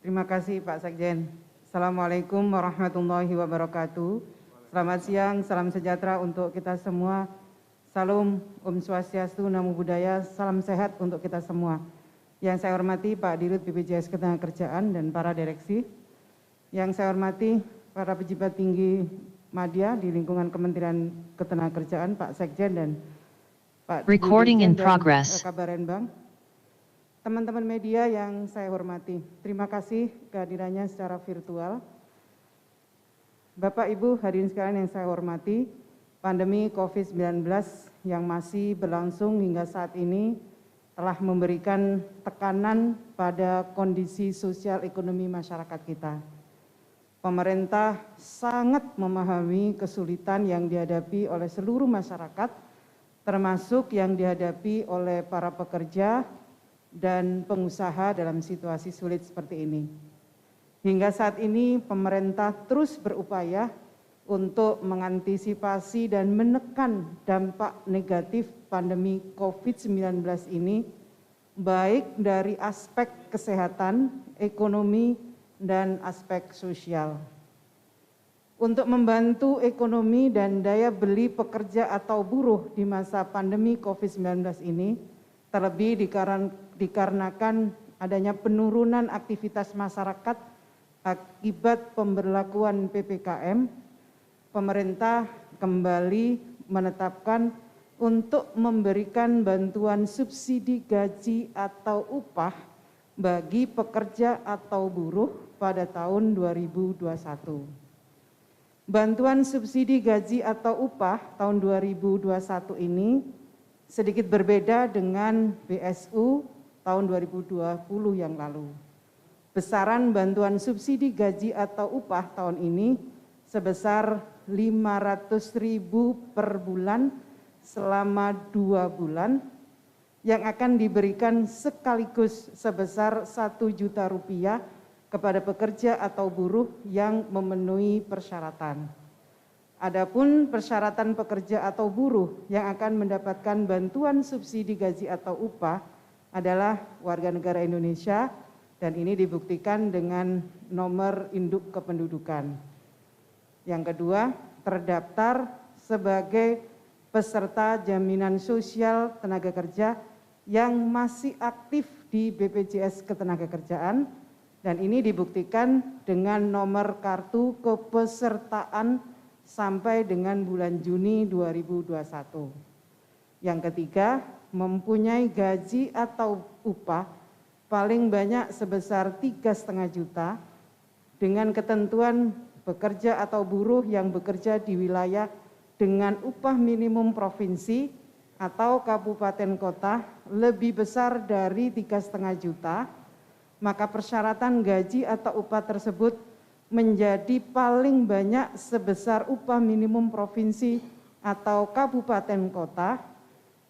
Terima kasih Pak Sekjen. Assalamualaikum warahmatullahi wabarakatuh. Selamat siang, salam sejahtera untuk kita semua. Salam Om Swastiastu, Namo Buddhaya, salam sehat untuk kita semua. Yang saya hormati Pak Dirut BPJS Ketenagakerjaan dan para direksi. Yang saya hormati para pejabat tinggi Madya di lingkungan Kementerian Ketenagakerjaan, Pak Sekjen dan Pak Recording in Dirjen dan progress. Kabarenbang. Teman-teman media yang saya hormati, terima kasih kehadirannya secara virtual. Bapak Ibu hadirin sekalian yang saya hormati, pandemi COVID-19 yang masih berlangsung hingga saat ini telah memberikan tekanan pada kondisi sosial ekonomi masyarakat kita. Pemerintah sangat memahami kesulitan yang dihadapi oleh seluruh masyarakat, termasuk yang dihadapi oleh para pekerja dan pengusaha dalam situasi sulit seperti ini. Hingga saat ini pemerintah terus berupaya untuk mengantisipasi dan menekan dampak negatif pandemi COVID-19 ini, baik dari aspek kesehatan, ekonomi, dan aspek sosial. Untuk membantu ekonomi dan daya beli pekerja atau buruh di masa pandemi COVID-19 ini, terlebih dikarenakan adanya penurunan aktivitas masyarakat akibat pemberlakuan PPKM, pemerintah kembali menetapkan untuk memberikan bantuan subsidi gaji atau upah bagi pekerja atau buruh pada tahun 2021. Bantuan subsidi gaji atau upah tahun 2021 ini sedikit berbeda dengan BSU tahun 2020 yang lalu. Besaran bantuan subsidi gaji atau upah tahun ini sebesar 500.000 per bulan selama 2 bulan yang akan diberikan sekaligus sebesar Rp1 juta kepada pekerja atau buruh yang memenuhi persyaratan. Adapun persyaratan pekerja atau buruh yang akan mendapatkan bantuan subsidi gaji atau upah adalah warga negara Indonesia dan ini dibuktikan dengan nomor induk kependudukan. Yang kedua, terdaftar sebagai peserta jaminan sosial tenaga kerja yang masih aktif di BPJS Ketenagakerjaan dan ini dibuktikan dengan nomor kartu kepesertaan sampai dengan bulan Juni 2021. Yang ketiga, mempunyai gaji atau upah paling banyak sebesar 3,5 juta dengan ketentuan pekerja atau buruh yang bekerja di wilayah dengan upah minimum provinsi atau kabupaten kota lebih besar dari 3,5 juta, maka persyaratan gaji atau upah tersebut menjadi paling banyak sebesar upah minimum provinsi atau kabupaten kota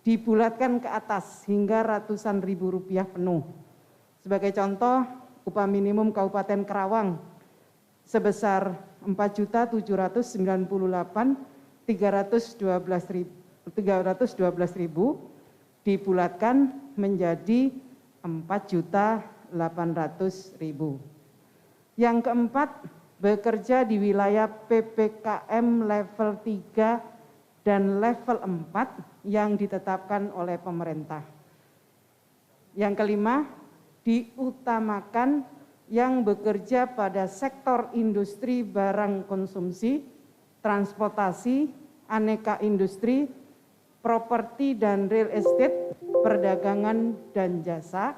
dibulatkan ke atas hingga ratusan ribu rupiah penuh. Sebagai contoh, upah minimum Kabupaten Karawang sebesar Rp4.798.312.000 dibulatkan menjadi Rp4.800.000. Yang keempat, bekerja di wilayah PPKM level 3 dan level 4 yang ditetapkan oleh pemerintah. Yang kelima, diutamakan yang bekerja pada sektor industri barang konsumsi, transportasi, aneka industri, properti dan real estate, perdagangan dan jasa,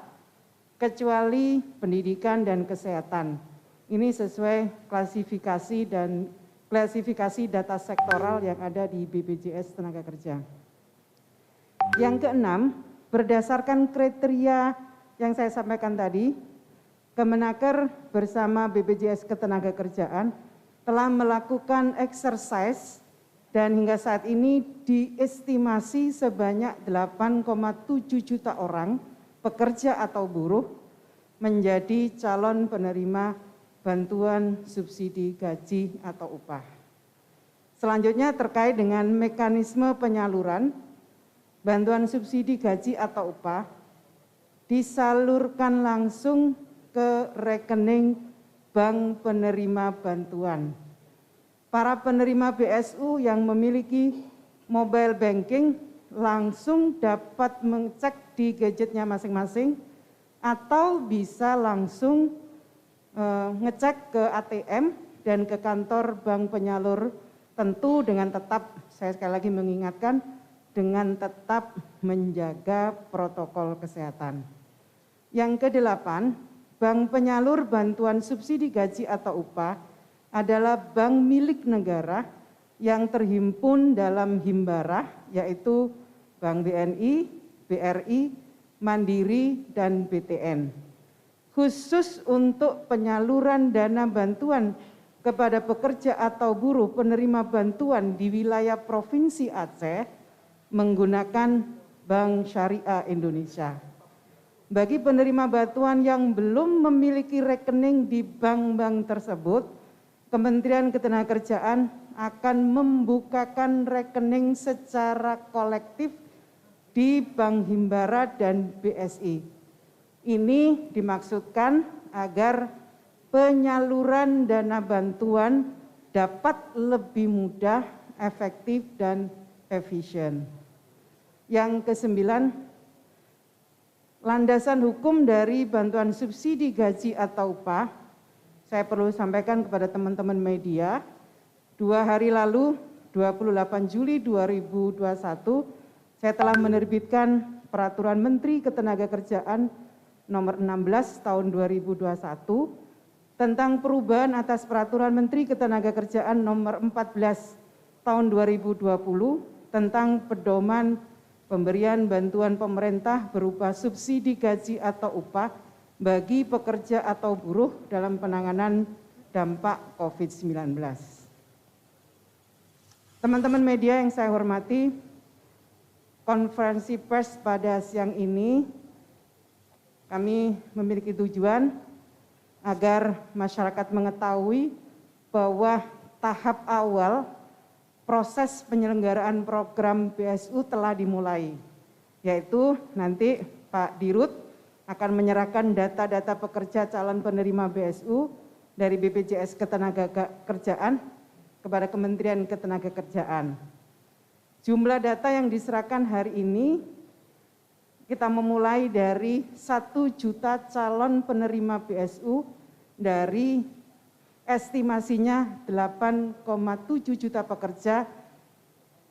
kecuali pendidikan dan kesehatan. Ini sesuai klasifikasi data sektoral yang ada di BPJS Tenaga-Kerja. Yang keenam, berdasarkan kriteria yang saya sampaikan tadi, Kemenaker bersama BPJS Ketenagakerjaan telah melakukan exercise dan hingga saat ini diestimasi sebanyak 8,7 juta orang pekerja atau buruh menjadi calon penerima bantuan subsidi gaji atau upah. Selanjutnya terkait dengan mekanisme penyaluran bantuan subsidi gaji atau upah disalurkan langsung ke rekening bank penerima bantuan. Para penerima BSU yang memiliki mobile banking langsung dapat mengecek di gadgetnya masing-masing atau bisa langsung ngecek ke ATM dan ke kantor bank penyalur, tentu dengan tetap, saya sekali lagi mengingatkan, dengan tetap menjaga protokol kesehatan. Yang kedelapan, bank penyalur bantuan subsidi gaji atau upah adalah bank milik negara yang terhimpun dalam Himbara, yaitu Bank BNI, BRI, Mandiri, dan BTN. Khusus untuk penyaluran dana bantuan kepada pekerja atau buruh penerima bantuan di wilayah Provinsi Aceh menggunakan Bank Syariah Indonesia. Bagi penerima bantuan yang belum memiliki rekening di bank-bank tersebut, Kementerian Ketenagakerjaan akan membukakan rekening secara kolektif di Bank Himbara dan BSI. Ini dimaksudkan agar penyaluran dana bantuan dapat lebih mudah, efektif, dan efisien. Yang kesembilan, landasan hukum dari bantuan subsidi gaji atau upah. Saya perlu sampaikan kepada teman-teman media, 2 hari lalu, 28 Juli 2021, saya telah menerbitkan Peraturan Menteri Ketenagakerjaan Nomor 16 Tahun 2021 tentang perubahan atas Peraturan Menteri Ketenagakerjaan Nomor 14 Tahun 2020 tentang pedoman pemberian bantuan pemerintah berupa subsidi gaji atau upah bagi pekerja atau buruh dalam penanganan dampak COVID-19. Teman-teman media yang saya hormati, konferensi pers pada siang ini kami memiliki tujuan agar masyarakat mengetahui bahwa tahap awal proses penyelenggaraan program BSU telah dimulai, yaitu nanti Pak Dirut akan menyerahkan data-data pekerja calon penerima BSU dari BPJS Ketenagakerjaan kepada Kementerian Ketenagakerjaan. Jumlah data yang diserahkan hari ini, kita memulai dari 1 juta calon penerima BSU dari estimasinya 8,7 juta pekerja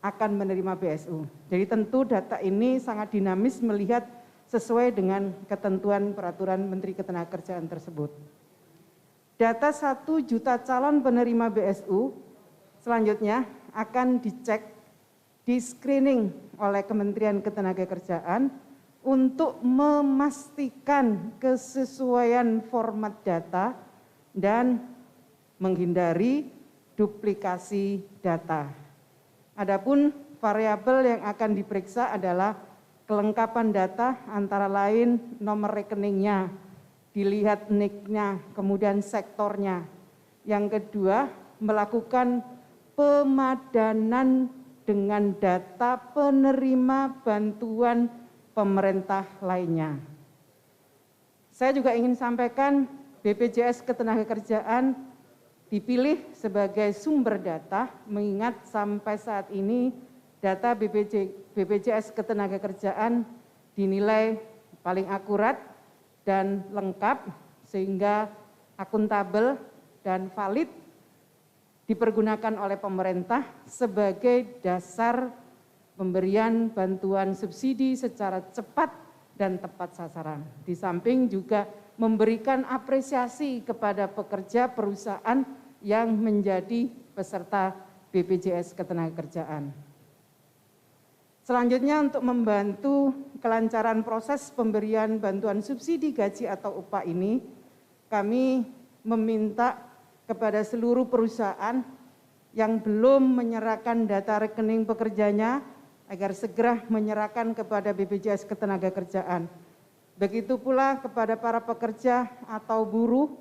akan menerima BSU. Jadi tentu data ini sangat dinamis melihat sesuai dengan ketentuan Peraturan Menteri Ketenagakerjaan tersebut. Data 1 juta calon penerima BSU selanjutnya akan dicek, di screening oleh Kementerian Ketenagakerjaan untuk memastikan kesesuaian format data dan menghindari duplikasi data. Adapun variabel yang akan diperiksa adalah kelengkapan data, antara lain nomor rekeningnya, dilihat NIK-nya, kemudian sektornya. Yang kedua, melakukan pemadanan dengan data penerima bantuan pemerintah lainnya. Saya juga ingin sampaikan BPJS Ketenagakerjaan dipilih sebagai sumber data, mengingat sampai saat ini data BPJS Ketenagakerjaan dinilai paling akurat dan lengkap sehingga akuntabel dan valid dipergunakan oleh pemerintah sebagai dasar pemberian bantuan subsidi secara cepat dan tepat sasaran. Di samping juga memberikan apresiasi kepada pekerja perusahaan yang menjadi peserta BPJS Ketenagakerjaan. Selanjutnya, untuk membantu kelancaran proses pemberian bantuan subsidi gaji atau upah ini, kami meminta kepada seluruh perusahaan yang belum menyerahkan data rekening pekerjanya agar segera menyerahkan kepada BPJS Ketenagakerjaan. Begitu pula kepada para pekerja atau buruh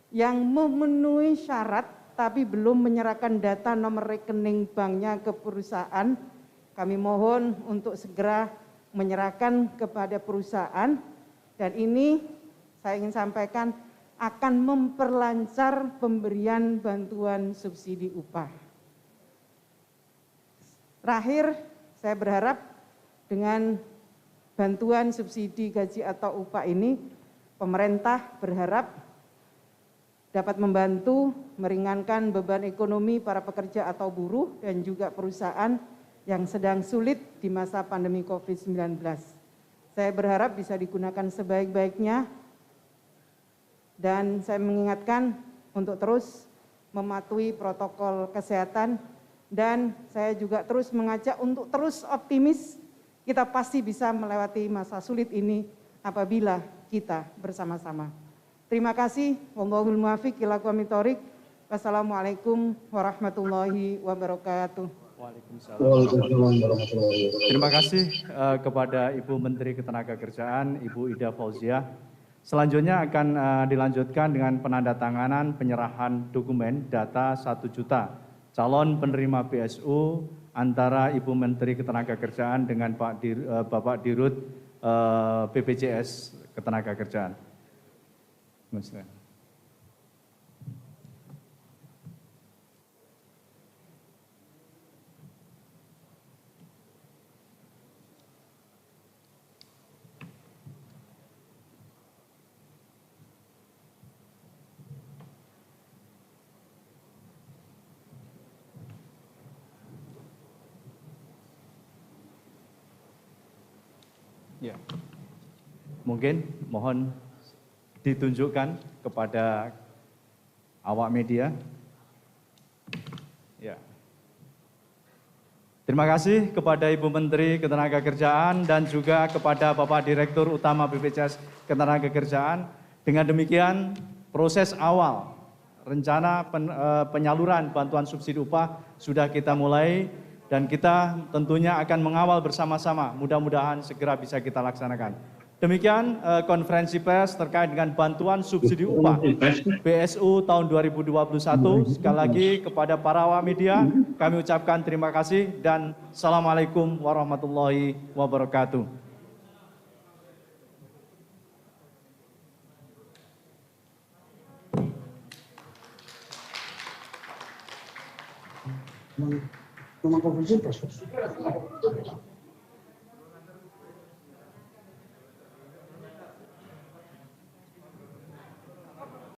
yang memenuhi syarat tapi belum menyerahkan data nomor rekening banknya ke perusahaan, kami mohon untuk segera menyerahkan kepada perusahaan, dan ini saya ingin sampaikan akan memperlancar pemberian bantuan subsidi upah. Terakhir, saya berharap dengan bantuan subsidi gaji atau upah ini, pemerintah berharap dapat membantu meringankan beban ekonomi para pekerja atau buruh dan juga perusahaan yang sedang sulit di masa pandemi COVID-19. Saya berharap bisa digunakan sebaik-baiknya dan saya mengingatkan untuk terus mematuhi protokol kesehatan dan saya juga terus mengajak untuk terus optimis, kita pasti bisa melewati masa sulit ini apabila kita bersama-sama. Terima kasih. Wallahul muwaffiq ila aqwamit thoriq. Wassalamualaikum warahmatullahi wabarakatuh. Waalaikumsalam. Terima kasih kepada Ibu Menteri Ketenagakerjaan, Ibu Ida Fauziah. Selanjutnya akan dilanjutkan dengan penandatanganan penyerahan dokumen data 1 juta calon penerima BSU antara Ibu Menteri Ketenagakerjaan dengan Bapak Dirut BPJS Ketenagakerjaan. Ya, mungkin mohon ditunjukkan kepada awak media. Ya. Terima kasih kepada Ibu Menteri Ketenagakerjaan dan juga kepada Bapak Direktur Utama BPJS Ketenagakerjaan. Dengan demikian, proses awal rencana penyaluran bantuan subsidi upah sudah kita mulai dan kita tentunya akan mengawal bersama-sama. Mudah-mudahan segera bisa kita laksanakan. Demikian konferensi pers terkait dengan bantuan subsidi upah BSU tahun 2021. Sekali lagi kepada para awak media, kami ucapkan terima kasih dan Assalamualaikum warahmatullahi wabarakatuh. Uma conferência de